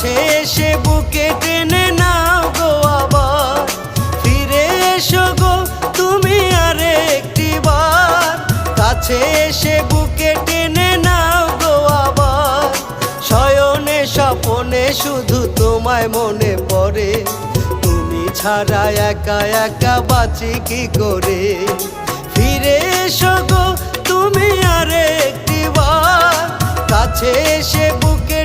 কাছে এসে বুকে টেনে নাও গো আবার, ফিরে এসো গো তুমি আরেকটি বার। কাছে এসে বুকে টেনে নাও গো আবার, শয়নে স্বপনে শুধু তোমায় মনে পড়ে, তুমি ছাড়া একা একা বাঁচি কি করে। ফিরে এসো গো তুমি আরেকটি বার, কাছে এসে বুকে